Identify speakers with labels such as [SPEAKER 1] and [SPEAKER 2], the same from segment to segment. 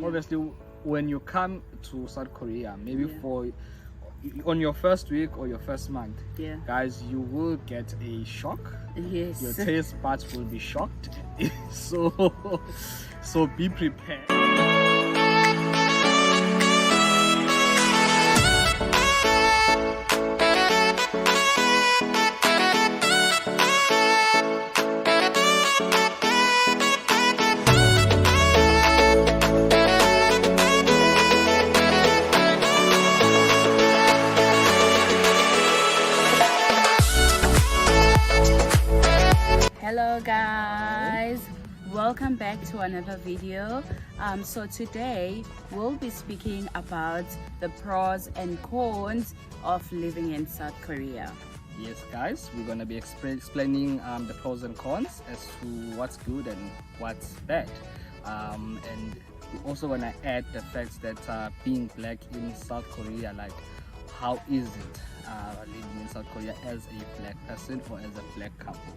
[SPEAKER 1] Obviously, when you come to South Korea, maybe on your first week or your first month, guys, you will get a shock.
[SPEAKER 2] Yes.
[SPEAKER 1] Your taste buds will be shocked. so be prepared.
[SPEAKER 2] Hello guys, welcome back to another video. So today we'll be speaking about the pros and cons of living in South Korea.
[SPEAKER 1] Yes guys, we're going to be explaining the pros and cons as to what's good and what's bad, and we also want to add the fact that being black in South Korea, like how is it living in South Korea as a black person or as a black couple.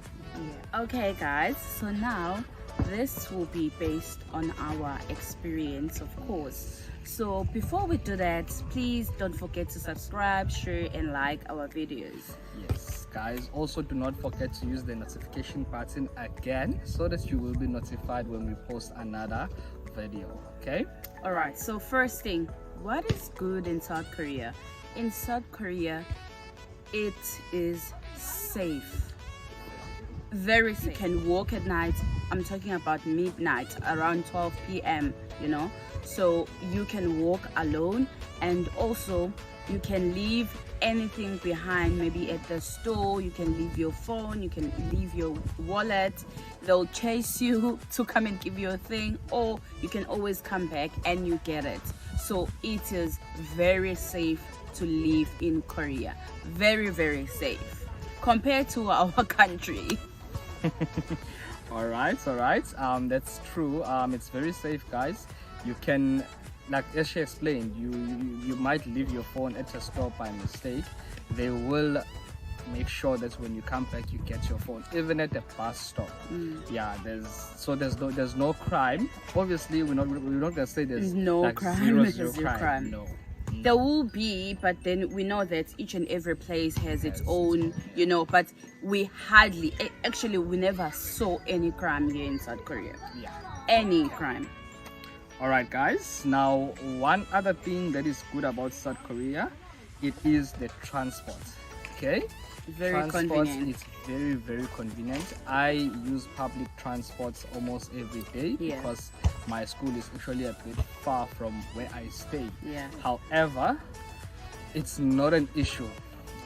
[SPEAKER 2] Okay guys, so now this will be based on our experience, of course. So before we do that, please don't forget to subscribe, share and like our videos.
[SPEAKER 1] Yes guys, also do not forget to use the notification button again so that you will be notified when we post another video. Okay,
[SPEAKER 2] all right, so first thing, what is good in South Korea? In South Korea, it is safe, very safe. You can walk at night. I'm talking about midnight, around 12 p.m. you know, so you can walk alone, and also you can leave anything behind, maybe at the store. You can leave your phone, you can leave your wallet. They'll chase you to come and give you a thing, or you can always come back and you get it. So it is very safe to live in Korea, very, very safe compared to our country.
[SPEAKER 1] all right, that's true. It's very safe guys. You can, like as she explained, you might leave your phone at a store by mistake. They will make sure that when you come back you get your phone, even at the bus stop. There's no crime. Obviously we're not gonna say there's
[SPEAKER 2] no
[SPEAKER 1] like
[SPEAKER 2] crime.
[SPEAKER 1] zero crime. No.
[SPEAKER 2] There will be, but then we know that each and every place has its own, you know, but we never saw any crime here in South Korea. Any crime.
[SPEAKER 1] All right guys, now one other thing that is good about South Korea, it is the transport. Okay,
[SPEAKER 2] very convenient.
[SPEAKER 1] It's very, very convenient. I use public transports almost every day because my school is actually a bit far from where I stay. However, it's not an issue.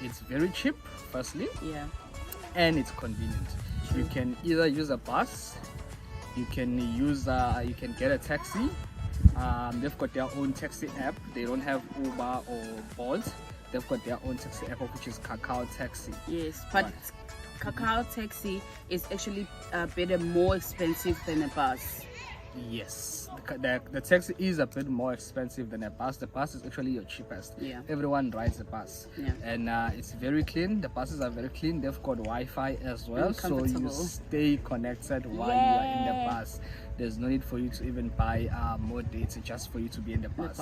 [SPEAKER 1] It's very cheap, firstly, and it's convenient. You can either use a bus, you can get a taxi. They've got their own taxi app. They don't have Uber or Bolt. They've got their own taxi app, which is Kakao Taxi.
[SPEAKER 2] Yes, but Kakao Taxi is actually a bit more expensive than a bus.
[SPEAKER 1] Yes, the taxi is a bit more expensive than a bus. The bus is actually your cheapest. Everyone rides a bus, and it's very clean. The buses are very clean. They've got Wi-Fi as well, so you stay connected while you are in the bus. There's no need for you to even buy more data just for you to be in the bus.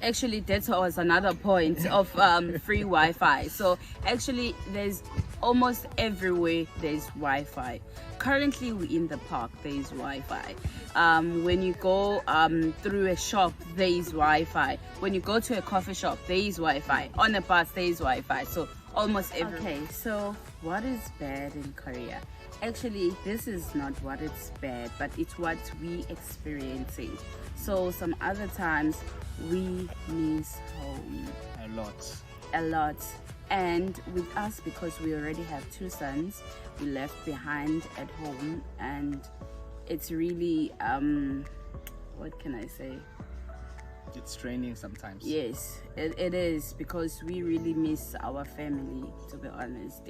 [SPEAKER 1] Actually,
[SPEAKER 2] that was another point of free Wi-Fi. So actually there's almost everywhere there's Wi-Fi. Currently we're in the park, there is Wi-Fi. When you go through a shop, there is Wi-Fi. When you go to a coffee shop, there is Wi-Fi. On a bus, there is Wi-Fi. So almost everywhere. Okay, so what is bad in Korea? Actually, this is not what is bad, but it's what we experiencing. So some other times we miss home a lot. And with us, because we already have 2 sons, we left behind at home, and it's really what can I say,
[SPEAKER 1] it's draining sometimes.
[SPEAKER 2] Yes, it is, because we really miss our family, to be honest.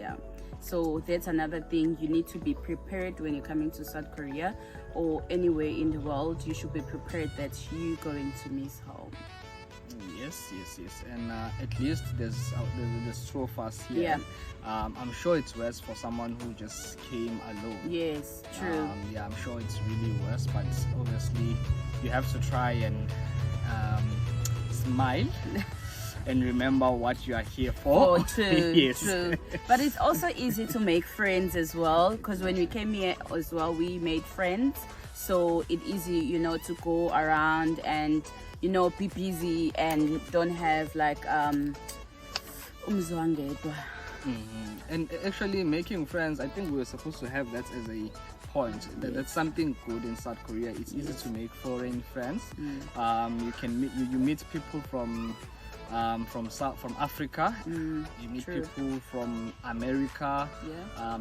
[SPEAKER 2] So that's another thing. You need to be prepared when you're coming to South Korea or anywhere in the world. You should be prepared that you're going to miss home.
[SPEAKER 1] Yes, and at least there's two of us here.
[SPEAKER 2] Yeah.
[SPEAKER 1] I'm sure it's worse for someone who just came alone.
[SPEAKER 2] Yes, true.
[SPEAKER 1] Yeah, I'm sure it's really worse, but obviously you have to try and smile and remember what you are here for.
[SPEAKER 2] Oh, true.
[SPEAKER 1] Yes.
[SPEAKER 2] True. But it's also easy to make friends as well, because when we came here as well, we made friends. So it's easy, you know, to go around and, you know, be busy and don't have like
[SPEAKER 1] And actually making friends, I think we were supposed to have that as a point. That's something good in South Korea. It's easy to make foreign friends. You can meet you meet people from Africa. You meet people from America,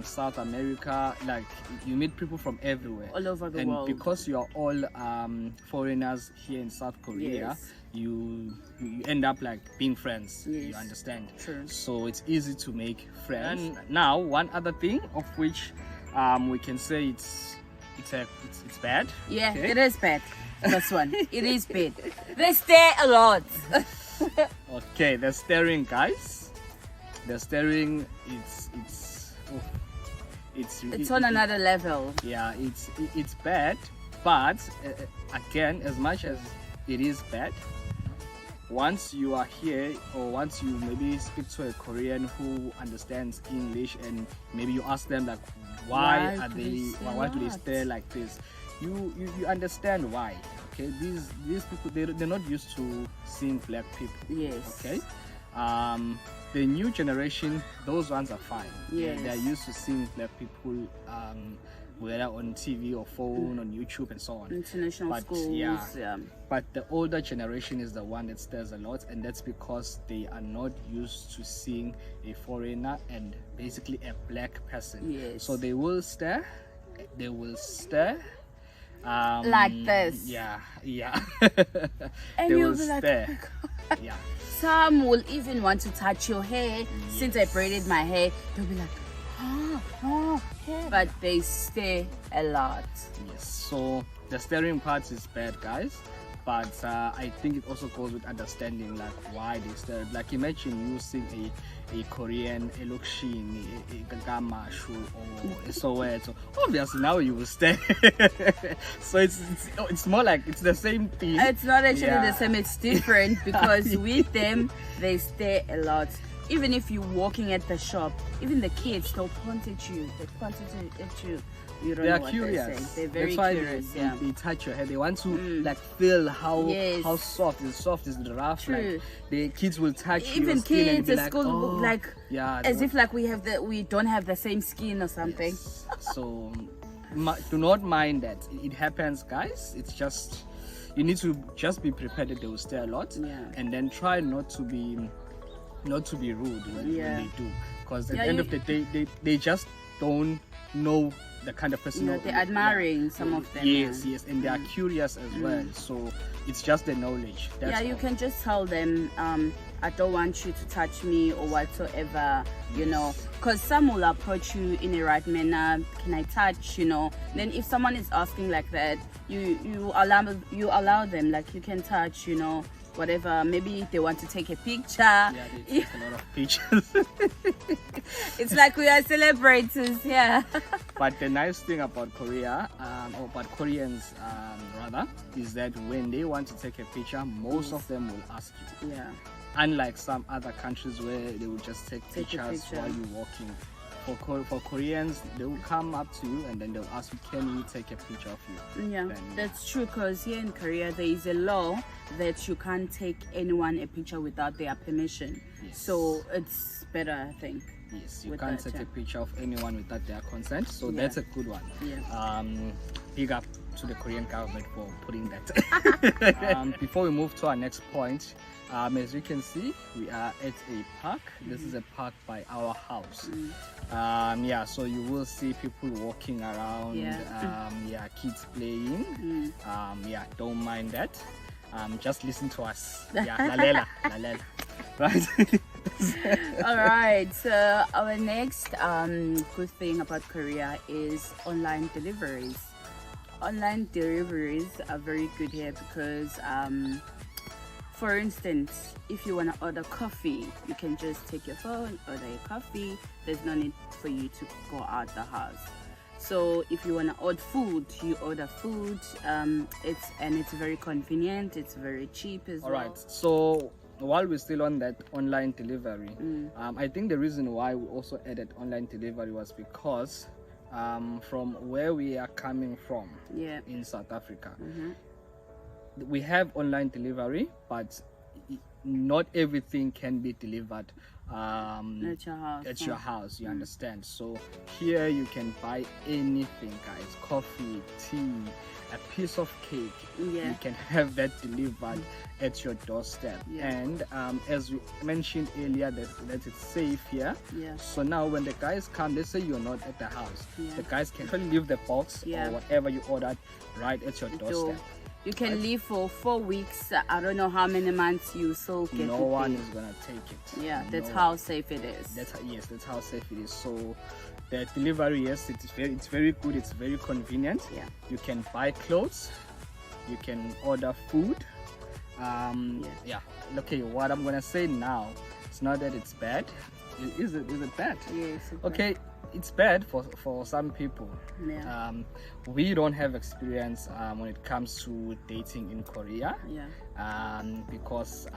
[SPEAKER 1] South America. Like you meet people from everywhere,
[SPEAKER 2] all over the
[SPEAKER 1] And
[SPEAKER 2] world.
[SPEAKER 1] because you are all foreigners here in South Korea, you end up like being friends. You understand?
[SPEAKER 2] True.
[SPEAKER 1] So it's easy to make friends. And now one other thing of which we can say it's bad.
[SPEAKER 2] Yeah, okay. It is bad. This one, it is bad. They stare a lot.
[SPEAKER 1] Okay, the staring, guys. The staring,
[SPEAKER 2] it's on another level.
[SPEAKER 1] Yeah, it's bad, but again, as much as it is bad, once you are here, or once you maybe speak to a Korean who understands English, and maybe you ask them like, why do they stare like this? You understand why. Okay, these people, they're not used to seeing black people.
[SPEAKER 2] Yes.
[SPEAKER 1] Okay. The new generation, those ones are fine.
[SPEAKER 2] Yes.
[SPEAKER 1] They're used to seeing black people, whether on TV or phone, on YouTube and so on.
[SPEAKER 2] International schools. Yeah.
[SPEAKER 1] But the older generation is the one that stares a lot, and that's because they are not used to seeing a foreigner and basically a black person.
[SPEAKER 2] Yes.
[SPEAKER 1] So they will stare.
[SPEAKER 2] Like this.
[SPEAKER 1] Yeah.
[SPEAKER 2] And
[SPEAKER 1] They
[SPEAKER 2] you'll
[SPEAKER 1] will
[SPEAKER 2] be like,
[SPEAKER 1] stare. Yeah.
[SPEAKER 2] Some will even want to touch your hair. Since I braided my hair, they'll be like, but they stare a lot.
[SPEAKER 1] Yes. So the staring part is bad, guys. But I think it also goes with understanding like why they stare. Like imagine you seeing a Korean, a Lokshin, a Gamashu, or a Soweto. Obviously now you will stare. So it's more like it's the same thing.
[SPEAKER 2] It's not actually the same, it's different because with them they stare a lot. Even if you're walking at the shop, even the kids, they'll point at you. They point at you. You don't
[SPEAKER 1] they
[SPEAKER 2] know
[SPEAKER 1] are
[SPEAKER 2] what
[SPEAKER 1] curious.
[SPEAKER 2] They're saying. They're very
[SPEAKER 1] curious. They touch your hair. They want to like feel how soft is the rough.
[SPEAKER 2] True.
[SPEAKER 1] Like the kids will touch
[SPEAKER 2] even
[SPEAKER 1] your skin
[SPEAKER 2] kids
[SPEAKER 1] and
[SPEAKER 2] at school look like as if like we don't have the same skin or something.
[SPEAKER 1] Yes. So do not mind that. It happens, guys. It's just you need to just be prepared that they will stare a lot, and then try not to be rude when they do, because at the end of the day they just don't know the kind of person
[SPEAKER 2] they're admiring some of them.
[SPEAKER 1] Yes, and they are curious as well. So it's just the knowledge. That's
[SPEAKER 2] you can just tell them, I don't want you to touch me or whatsoever, you know, because some will approach you in a right manner. Can I touch, you know? Then if someone is asking like that, you allow them, like you can touch, you know, whatever. Maybe they want to take a picture.
[SPEAKER 1] They take a lot of pictures.
[SPEAKER 2] It's like we are celebrators,
[SPEAKER 1] But the nice thing about Korea, or about Koreans rather, is that when they want to take a picture, most of them will ask you. Unlike some other countries where they will just take pictures while you're walking. For Koreans, they will come up to you and then they'll ask you, can we take a picture of you?
[SPEAKER 2] That's true, because here in Korea there is a law that you can't take anyone a picture without their permission. So it's better, I think.
[SPEAKER 1] Yes, you can't take a picture of anyone without their consent, so that's a good one. Big up to the Korean government for putting that. Before we move to our next point, as you can see, we are at a park. This is a park by our house. So you will see people walking around, kids playing. Don't mind that. Just listen to us. Lalela. Right?
[SPEAKER 2] All right, so our next good thing about Korea is online deliveries. Online deliveries are very good here because For instance, if you want to order coffee, you can just take your phone, order your coffee. There's no need for you to go out the house. So if you want to order food, you order food. It's very convenient. It's very cheap as well.
[SPEAKER 1] All right. So while we're still on that online delivery, I think the reason why we also added online delivery was because from where we are coming from in South Africa, we have online delivery, but not everything can be delivered at your house, you understand. So here you can buy anything, guys: coffee, tea, a piece of cake. You can have that delivered at your doorstep. And as we mentioned earlier, that it's safe here. So now when the guys come, let's say you're not at the house, the guys can actually leave the box or whatever you ordered right at your doorstep.
[SPEAKER 2] You can leave for 4 weeks. I don't know how many months you still get.
[SPEAKER 1] No one is gonna take it.
[SPEAKER 2] Yeah, that's how safe it is.
[SPEAKER 1] That's how safe it is. So the delivery, yes, it's very good. It's very convenient. You can buy clothes. You can order food. Okay, what I'm gonna say now, it's not that it's bad. Is it bad?
[SPEAKER 2] Yes.
[SPEAKER 1] Okay. It's bad for some people. We don't have experience when it comes to dating in Korea. Because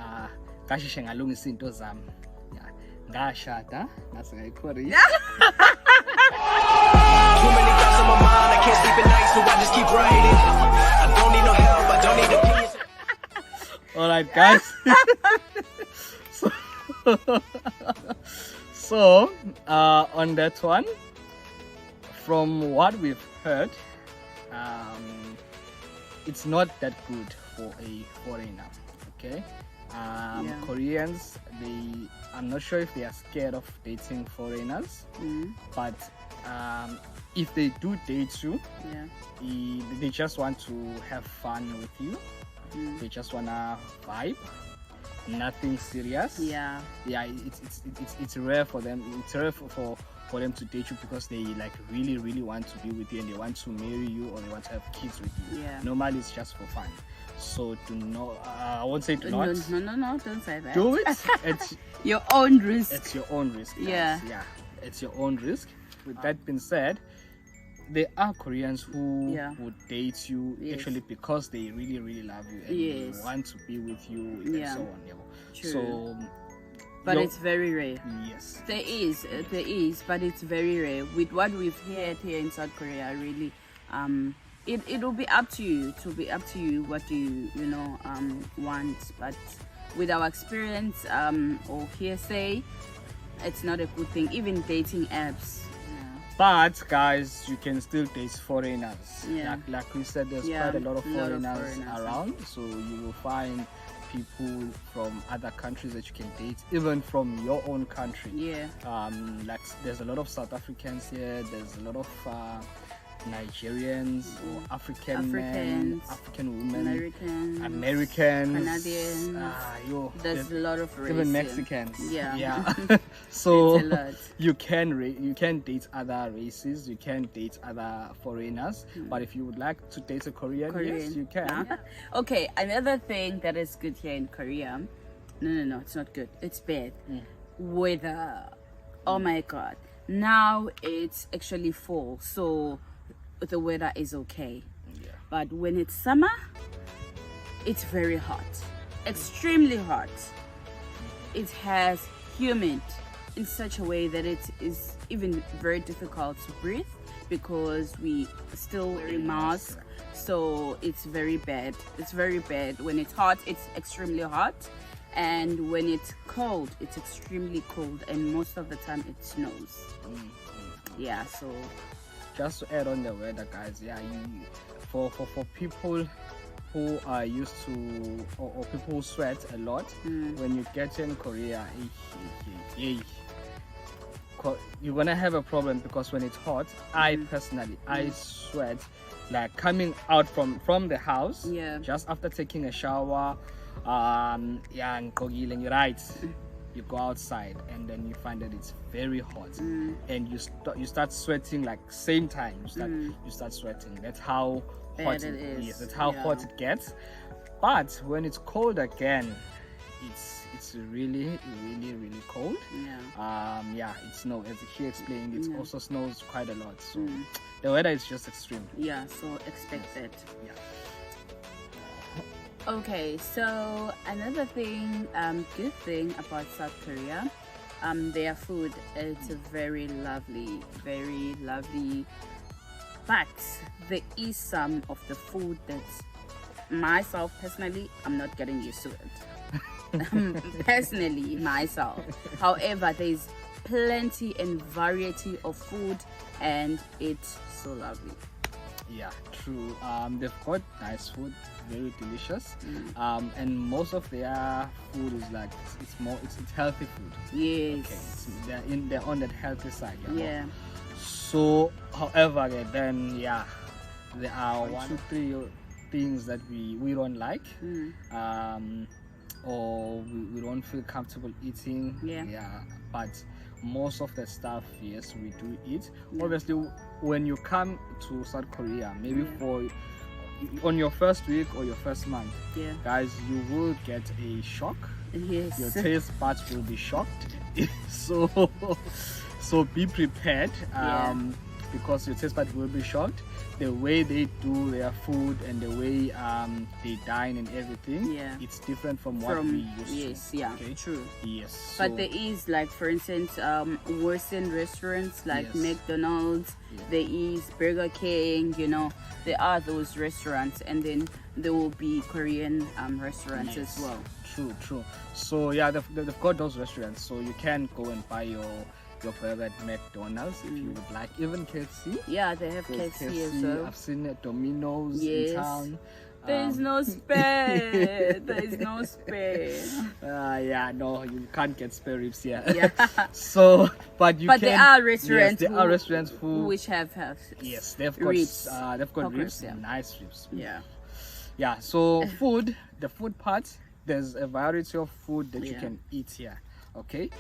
[SPEAKER 1] ngalungisa into zami. Ngashada ngase Korea.
[SPEAKER 3] Too many thoughts on my mind, I can't sleep at night, so I just keep writing. I don't need no help, I don't need opinions.
[SPEAKER 1] All right, guys. So on that one, from what we've heard, it's not that good for a foreigner. Okay, Koreans, I'm not sure if they are scared of dating foreigners, but if they do date you, they just want to have fun with you. They just wanna vibe. Nothing serious. It's rare for them. It's rare for them to date you because they like really want to be with you and they want to marry you or they want to have kids with you. Normally it's just for fun. So do not, I won't say do not.
[SPEAKER 2] No, don't say that.
[SPEAKER 1] Do it. It's
[SPEAKER 2] your own risk.
[SPEAKER 1] It's your own risk, guys. It's your own risk. With that being said, there are Koreans who would date you actually because they really love you and they want to be with you and so on.
[SPEAKER 2] True.
[SPEAKER 1] So,
[SPEAKER 2] but it's very rare.
[SPEAKER 1] Yes.
[SPEAKER 2] There is, but it's very rare. With what we've heard here in South Korea, really, it'll be up to you. It will be up to you what you want. But with our experience or hearsay, it's not a good thing. Even dating apps.
[SPEAKER 1] But guys, you can still date foreigners. Like we said, there's quite a lot of foreigners around. So you will find people from other countries that you can date, even from your own country. Like there's a lot of South Africans here. There's a lot of Nigerians or African men, African women, Americans,
[SPEAKER 2] Canadians. There's a lot of races.
[SPEAKER 1] Even Mexicans. So you can date other races, you can date other foreigners, but if you would like to date a Korean, yes, you can.
[SPEAKER 2] Okay, another thing that is good here in Korea. No, it's not good. It's bad. Weather. Oh my God. Now it's actually fall, so the weather is okay. But when it's summer, it's very hot, extremely hot. It has humid in such a way that it is even very difficult to breathe because we still wear masks. So it's very bad. It's very bad. When it's hot, it's extremely hot, and when it's cold, it's extremely cold, and most of the time it snows. So
[SPEAKER 1] just to add on the weather, guys, for people who are used to or people who sweat a lot, when you get in Korea, you're gonna have a problem because when it's hot, I personally I sweat like coming out from the house just after taking a shower. You're right. You go outside and then you find that it's very hot, and you start sweating like same time. You start sweating. That's how hot it is. That's how hot it gets. But when it's cold again, it's really cold. Yeah, it snows, as he explained. It also snows quite a lot, so the weather is just extreme.
[SPEAKER 2] Yeah, so expect that.
[SPEAKER 1] Yeah.
[SPEAKER 2] Okay, so another thing, good thing about South Korea, their food, it's very lovely, but there is some of the food that myself personally, I'm not getting used to it. Personally, myself. However, there's plenty and variety of food, and it's so lovely.
[SPEAKER 1] Yeah, true. They've got nice food, very delicious. And most of their food is like it's healthy food.
[SPEAKER 2] Yes.
[SPEAKER 1] Okay, they're on that healthy side.
[SPEAKER 2] Yeah.
[SPEAKER 1] So, however, then there are 1 to 3 things that we don't like, or we don't feel comfortable eating. Yeah. But most of the stuff, yes, we do eat. Obviously, when you come to South Korea, maybe on your first week or your first month, guys, you will get a shock.
[SPEAKER 2] Yes.
[SPEAKER 1] Your taste buds will be shocked. So be prepared, because your taste buds will be shocked. The way they do their food and the way they dine and everything, it's different from what we used to.
[SPEAKER 2] True.
[SPEAKER 1] Yes.
[SPEAKER 2] But there is, like, for instance, Western restaurants like McDonald's, there is Burger King, there are those restaurants, and then there will be Korean restaurants as well.
[SPEAKER 1] True. So yeah, they've got those restaurants, so you can go and buy your burger at McDonald's if you would like. Even KFC.
[SPEAKER 2] Yeah, they have KFC as well.
[SPEAKER 1] I've seen it, Domino's in town.
[SPEAKER 2] There's no spare. There's no spare.
[SPEAKER 1] No, you can't get spare ribs here.
[SPEAKER 2] Yeah.
[SPEAKER 1] So, but
[SPEAKER 2] there are restaurants.
[SPEAKER 1] Yes, there are restaurants
[SPEAKER 2] which have
[SPEAKER 1] yes, they've got
[SPEAKER 2] ribs.
[SPEAKER 1] They've got ribs, nice ribs.
[SPEAKER 2] Yeah.
[SPEAKER 1] So the food part, there's a variety of food that you can eat here. Okay,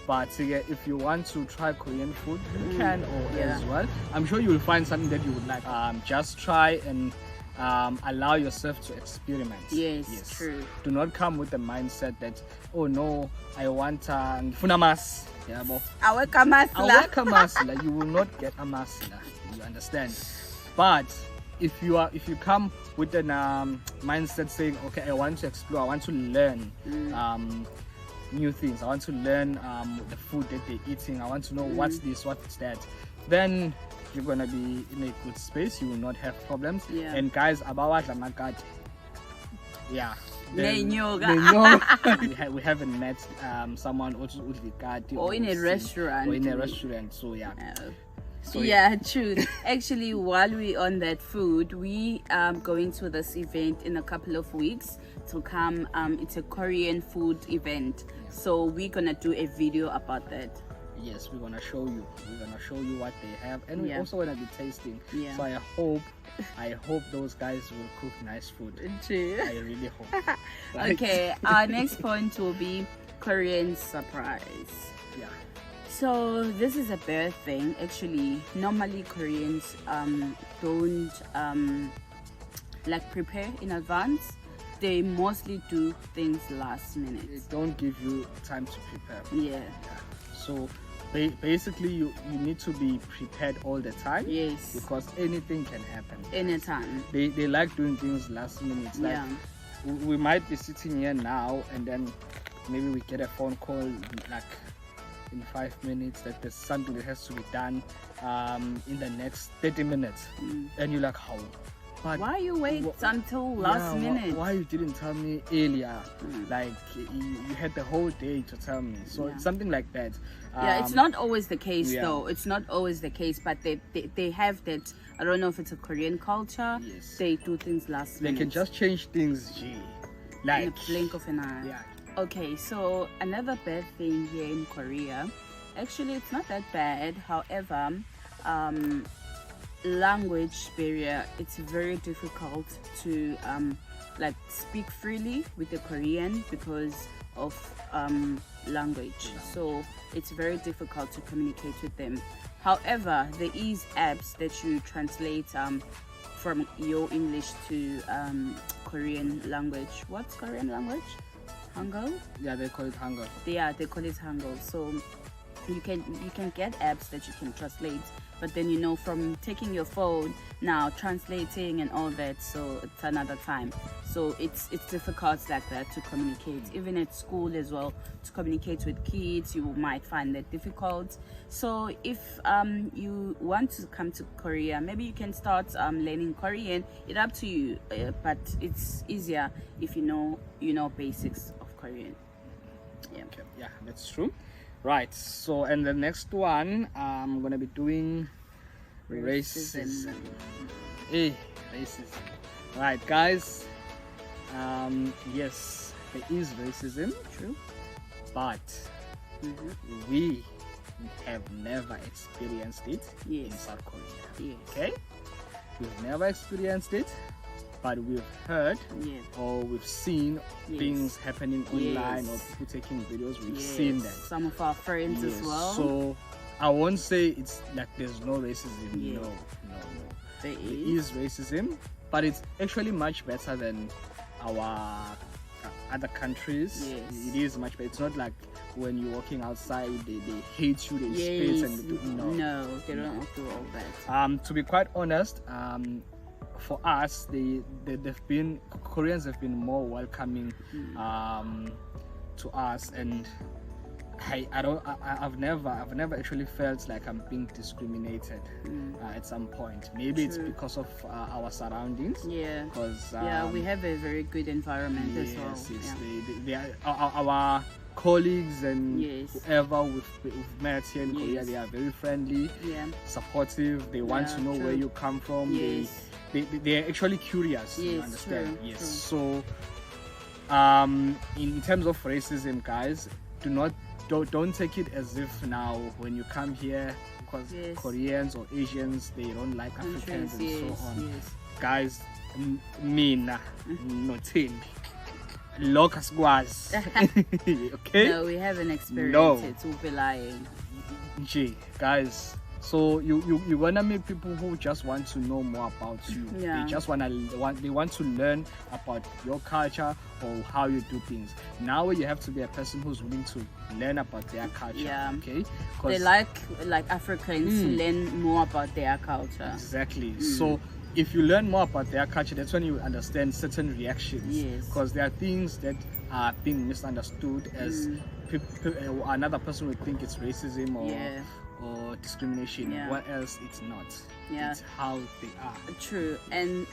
[SPEAKER 1] but if you want to try Korean food, you can as well. I'm sure you will find something that you would like. Just try and allow yourself to experiment.
[SPEAKER 2] Yes, true.
[SPEAKER 1] Do not come with the mindset that, oh no, I want funamas.
[SPEAKER 2] Aweka masla.
[SPEAKER 1] You will not get a masla. You understand? But if you come with an mindset saying, okay, I want to explore, I want to learn new things, I want to learn the food that they're eating, I want to know what's this, what's that, then you're gonna be in a good space. You will not have problems. And guys, about Lamagad, we haven't met someone also
[SPEAKER 2] or in a restaurant.
[SPEAKER 1] So
[SPEAKER 2] true. Actually, while we're on that food, we are going to this event in a couple of weeks to come. It's a Korean food event, so we're gonna do a video about that.
[SPEAKER 1] Yes, we're gonna show you what they have, and we're also gonna be tasting. So I hope those guys will cook nice food.
[SPEAKER 2] True.
[SPEAKER 1] I really hope. Right?
[SPEAKER 2] Okay, our next point will be Korean surprise. So this is a bad thing. Actually, normally Koreans don't like prepare in advance. They mostly do things last minute.
[SPEAKER 1] They don't give you time to prepare. So basically you need to be prepared all the time.
[SPEAKER 2] Yes.
[SPEAKER 1] Because anything can happen.
[SPEAKER 2] Anytime.
[SPEAKER 1] They like doing things last minute. Like we might be sitting here now and then maybe we get a phone call like in 5 minutes that there's something that has to be done in the next 30 minutes. And you're like, how? But
[SPEAKER 2] why you wait until last minute?
[SPEAKER 1] Why you didn't tell me earlier? Like you had the whole day to tell me. So it's something like that.
[SPEAKER 2] It's not always the case though. It's not always the case, but they have that. I don't know if it's a Korean culture. They do things last minute.
[SPEAKER 1] They can just change things, like
[SPEAKER 2] in a blink of an eye. Okay, so another bad thing here in Korea, actually it's not that bad. However, language barrier. It's very difficult to like speak freely with the Korean because of language. So it's very difficult to communicate with them. However, there is apps that you translate from your English to Korean language. What's Korean language? Hangul.
[SPEAKER 1] Yeah, they call it Hangul.
[SPEAKER 2] Yeah, they call it Hangul. So you can get apps that you can translate, but then from taking your phone now translating and all that, so it's another time. So it's difficult like that to communicate, even at school as well. To communicate with kids, you might find that difficult. So if you want to come to Korea, maybe you can start learning Korean. It's up to you, but it's easier if you know basics of Korean. Yeah.
[SPEAKER 1] Okay. Yeah, that's true. Right, so and the next one I'm gonna be doing racism. Racism. Right, guys. Yes, there is racism,
[SPEAKER 2] True.
[SPEAKER 1] but we have never experienced it in South Korea.
[SPEAKER 2] Yes.
[SPEAKER 1] Okay, we've never experienced it, but we've heard or we've seen things happening online or people taking videos. We've seen that.
[SPEAKER 2] Some of our friends as well.
[SPEAKER 1] So I won't say it's like there's no racism. No.
[SPEAKER 2] There
[SPEAKER 1] There is racism, but it's actually much better than our other countries.
[SPEAKER 2] Yes.
[SPEAKER 1] It is much better. It's not like when you're walking outside, they hate you, they spit and they do,
[SPEAKER 2] no, they don't do all that.
[SPEAKER 1] To be quite honest, for us, Koreans have been more welcoming to us, and I've never actually felt like I'm being discriminated at some point. Maybe it's because of our surroundings.
[SPEAKER 2] Yeah.
[SPEAKER 1] Because
[SPEAKER 2] we have a very good environment as well.
[SPEAKER 1] Yes, they are our colleagues and whoever we've met here in Korea. They are very friendly, supportive. They want to know where you come from.
[SPEAKER 2] Yes.
[SPEAKER 1] They're actually curious.
[SPEAKER 2] Yes,
[SPEAKER 1] you understand?
[SPEAKER 2] True,
[SPEAKER 1] yes.
[SPEAKER 2] true.
[SPEAKER 1] So, in terms of racism, guys, don't take it as if now when you come here, because Koreans or Asians, they don't like Africans and so on. Guys, mina nothing. Locus was okay.
[SPEAKER 2] No, we haven't experienced it. We'll be lying.
[SPEAKER 1] Guys. So you wanna meet people who just want to know more about you.
[SPEAKER 2] Yeah.
[SPEAKER 1] They just want to learn about your culture or how you do things. Now you have to be a person who's willing to learn about their culture.
[SPEAKER 2] Yeah.
[SPEAKER 1] Okay.
[SPEAKER 2] They like Africans to learn more about their culture.
[SPEAKER 1] Exactly. So if you learn more about their culture, that's when you understand certain reactions.
[SPEAKER 2] Yes.
[SPEAKER 1] Because there are things that are being misunderstood as another person would think it's racism or discrimination. What else it's not. It's how they are.
[SPEAKER 2] True. And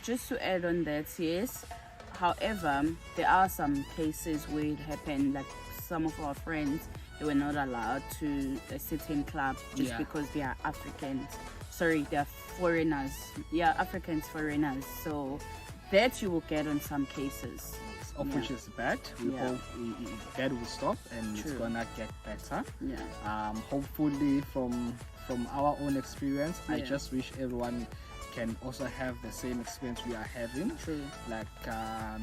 [SPEAKER 2] just to add on that, yes, however, there are some cases where it happened, like some of our friends, they were not allowed to a certain club just because they are Africans. Sorry, they are foreigners. Yeah, Africans, foreigners. So that you will get on some cases.
[SPEAKER 1] Of which is bad. We hope that will stop and it's gonna get better. Hopefully from our own experience, I just wish everyone can also have the same experience we are having.
[SPEAKER 2] True.
[SPEAKER 1] Like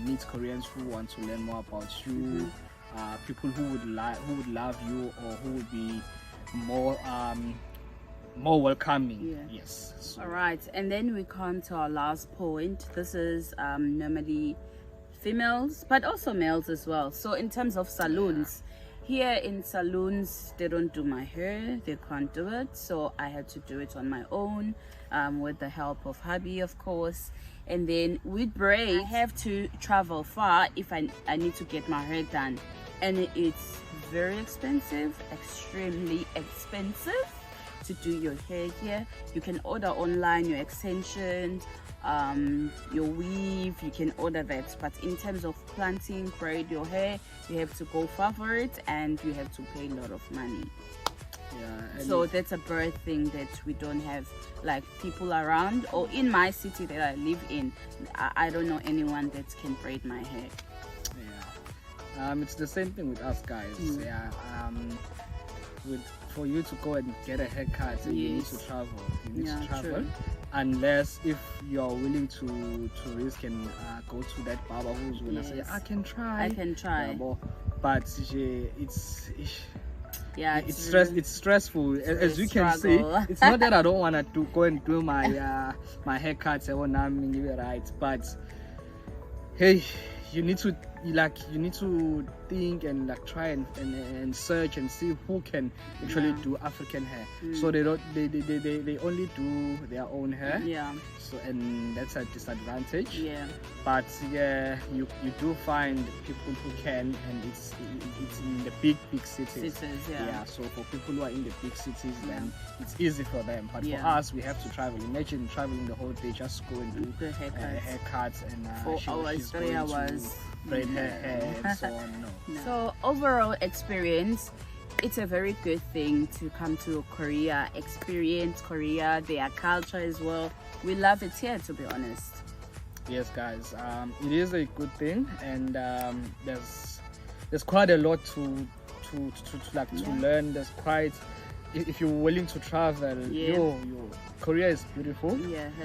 [SPEAKER 1] meet Koreans who want to learn more about you, people who would love you or who would be more welcoming. Yes. So.
[SPEAKER 2] All right, and then we come to our last point. This is normally females but also males as well. So in terms of salons, here in salons they don't do my hair, they can't do it, so I had to do it on my own with the help of hubby, of course. And then with braids, I have to travel far if I need to get my hair done, and it's very expensive, extremely expensive to do your hair here. You can order online your extension, your weave, you can order that, but in terms of planting, braid your hair, you have to go far for it and you have to pay a lot of money. So that's a bird thing that we don't have like people around, or in my city that I live in, I don't know anyone that can braid my hair.
[SPEAKER 1] It's the same thing with us guys. For you to go and get a haircut, you need to travel. You need to travel. True. Unless if you're willing to risk and go to that barber who's gonna say, I can try. But it's stressful. As you can see, it's not that I don't want to go and do my my haircuts, right? But hey, you need to you need to think and like try and search and see who can actually do African hair. So they only do their own hair. So and that's a disadvantage. But yeah, you do find people who can, and it's in the big cities. So for people who are in the big cities, then it's easy for them. But for us, we have to travel. Imagine traveling the whole day, just go and do haircuts and
[SPEAKER 2] 4 hours, 3 hours.
[SPEAKER 1] Braid hair and so on. No.
[SPEAKER 2] So overall experience, it's a very good thing to come to Korea, experience Korea, their culture as well. We love it here, to be honest.
[SPEAKER 1] Yes, guys, it is a good thing, and there's quite a lot to learn. There's quite, if you're willing to travel, Korea is beautiful.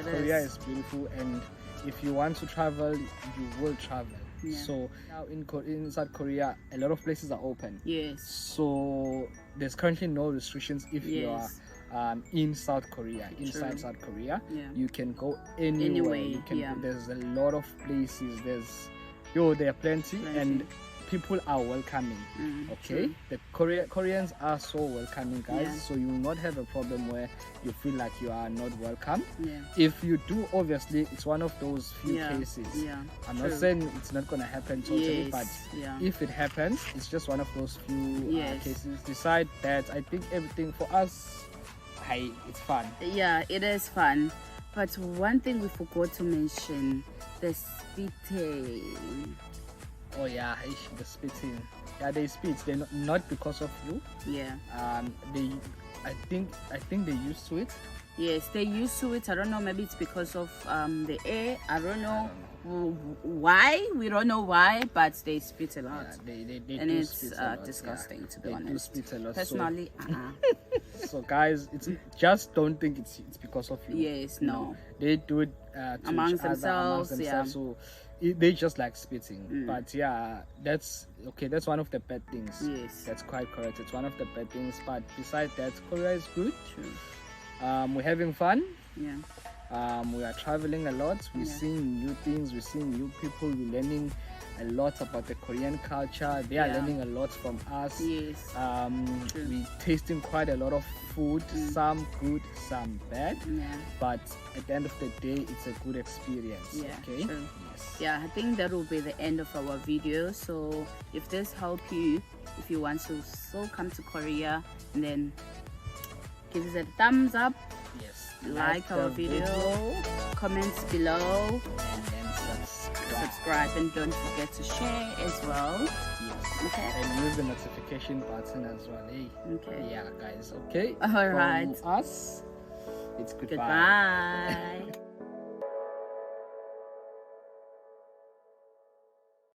[SPEAKER 1] Korea is beautiful, and if you want to travel, you will travel. So now in South Korea, a lot of places are open. So there's currently no restrictions if you are in South Korea, inside South Korea. You can go anywhere. You can. There's a lot of places. There are plenty, and people are welcoming. Okay, the Koreans are so welcoming, guys. So you will not have a problem where you feel like you are not welcome. If you do, obviously it's one of those few cases. I'm not saying it's not gonna happen totally, but if it happens, it's just one of those few cases. Besides that, I think everything for us, it's fun.
[SPEAKER 2] It is fun. But one thing we forgot to mention, the spitting.
[SPEAKER 1] Oh yeah, the spitting. Yeah, they spit. They're not because of you. I think they're used to it.
[SPEAKER 2] Yes, they're used to it. I don't know. Maybe it's because of the air. I don't know why. We don't know why, but they spit a lot.
[SPEAKER 1] They
[SPEAKER 2] and
[SPEAKER 1] do
[SPEAKER 2] it's
[SPEAKER 1] spit a lot,
[SPEAKER 2] disgusting, to be
[SPEAKER 1] they
[SPEAKER 2] honest.
[SPEAKER 1] do spit a lot.
[SPEAKER 2] Personally,
[SPEAKER 1] So guys, just don't think it's because of you.
[SPEAKER 2] No.
[SPEAKER 1] They do it
[SPEAKER 2] amongst themselves.
[SPEAKER 1] So they just like spitting. But yeah, that's okay. That's one of the bad things. That's quite correct. It's one of the bad things. But besides that, Korea is good. We're having fun. We are traveling a lot. We're seeing new things. We're seeing new people. We're learning a lot about the Korean culture. They are learning a lot from us. We're tasting quite a lot of food, some good, some bad. But at the end of the day, it's a good experience. Okay.
[SPEAKER 2] I think that will be the end of our video. So if this helped you, if you want to come to Korea, and then give us a thumbs up, like our video, comments below,
[SPEAKER 1] and then
[SPEAKER 2] subscribe, and don't forget to share as well.
[SPEAKER 1] And use the notification button as well. Yeah, guys. Okay.
[SPEAKER 2] All right.
[SPEAKER 1] From us, it's goodbye.
[SPEAKER 2] Goodbye.